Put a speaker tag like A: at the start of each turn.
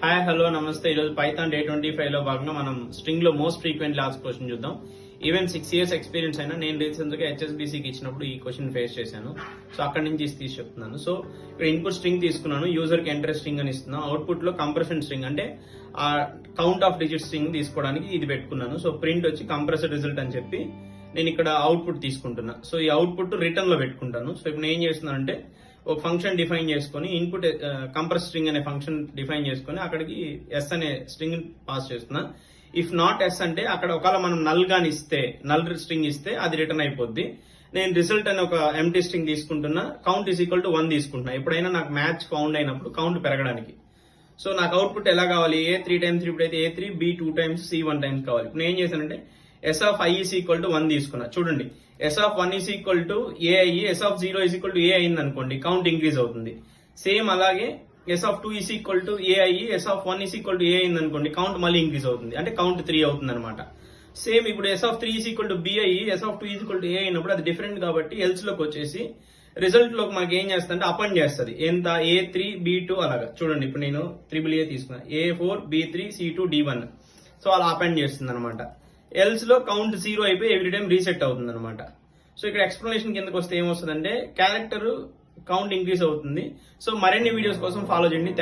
A: Hi hello నమస్తే. ఈరోజు Python day 25 లో భాగంగా మనం స్ట్రింగ్ లో మోస్ట్ ఫ్రీక్వెంట్లీ ఆస్క్ క్వశ్చన్ చూద్దాం. ఈవెన్ 6 years ఎక్స్పీరియన్స్ అయినా నేను రీసెంట్ గా హెచ్ఎస్బిసికి ఇచ్చినప్పుడు ఈ క్వశ్చన్ ఫేస్ చేశాను. సో అక్కడి నుంచి తీసి చెప్తున్నాను. సో ఇక్కడ ఇన్పుట్ స్ట్రింగ్ తీసుకున్నాను, యూజర్ కి ఎంటర్ స్ట్రింగ్ అని ఇస్తున్నాను. అవుట్పుట్ లో కంప్రెషన్ స్ట్రింగ్ అంటే ఆ కౌంట్ ఆఫ్ డిజిట్ స్ట్రింగ్ తీసుకోవడానికి ఇది పెట్టుకున్నాను. సో ప్రింట్ వచ్చి కంప్రెస్డ్ రిజల్ట్ అని చెప్పి నేను ఇక్కడ అవుట్పుట్ తీసుకుంటున్నా. సో ఈ అవుట్పుట్ రిటర్న్ లో పెట్టుకుంటాను. సో ఇప్పుడు నేను ఏం చేస్తున్నాను అంటే ఒక ఫంక్షన్ డిఫైన్ చేసుకుని ఇన్పుట్ కంప్రెస్ స్ట్రింగ్ అనే ఫంక్షన్ డిఫైన్ చేసుకుని అక్కడికి ఎస్ అనే స్ట్రింగ్ పాస్ చేస్తున్నా. ఇఫ్ నాట్ ఎస్ అంటే అక్కడ ఒకవేళ మనం నల్ గాని ఇస్తే, నల్ స్ట్రింగ్ ఇస్తే అది రిటర్న్ అయిపోద్ది. నేను రిజల్ట్ అని ఒక ఎంటీ స్ట్రింగ్ తీసుకుంటున్నా, కౌంట్ ఈజ్ ఈక్వల్ టు 1 తీసుకుంటున్నా. ఎప్పుడైనా నాకు మ్యాచ్ ఫౌండ్ అయినప్పుడు కౌంట్ పెరగడానికి. సో నాకు అవుట్పుట్ ఎలా కావాలి? ఏ 3 times ఇప్పుడైతే ఏ3, బి 2 times, సి 1 times కావాలి. ఇప్పుడు నేను ఏం చేశానంటే S of I is equal to 1 తీసుకున్నా. చూడండి, S of 1 is equal to A అయ్యి S of 0 is equal to A అయింది అనుకోండి, కౌంట్ ఇంక్రీజ్ అవుతుంది. సేమ్ అలాగే S of 2 is equal to A అయ్యి S of 1 is equal to A అయింది అనుకోండి, కౌంట్ మళ్ళీ ఇంక్రీజ్ అవుతుంది, అంటే కౌంట్ 3 అవుతుంది అనమాట. సేమ్ ఇప్పుడు S of 3 is equal to B అయ్యి S of 2 is equal to A అయినప్పుడు అది డిఫరెంట్ కాబట్టి ఎల్స్ లోకి వచ్చేసి రిజల్ట్ లోకి మనకి ఏం చేస్తుంది, అపెండ్ చేస్తుంది. ఎంత A3 B2 అలాగా. చూడండి, ఇప్పుడు నేను AAA తీసుకున్నా, A4 B3 C2 D1. So అలా అపెండ్ చేస్తుంది అనమాట. ఎల్స్ లో కౌంట్ 0 అయిపోయి ఎవ్రీ టైం రీసెట్ అవుతుంది అనమాట. సో ఇక్కడ ఎక్స్ప్లెనేషన్ కిందకి వస్తే ఏమొస్తుందంటే క్యారెక్టర్ కౌంట్ ఇంక్రీజ్ అవుతుంది. సో మరిన్ని వీడియోస్ కోసం ఫాలో చేయండి.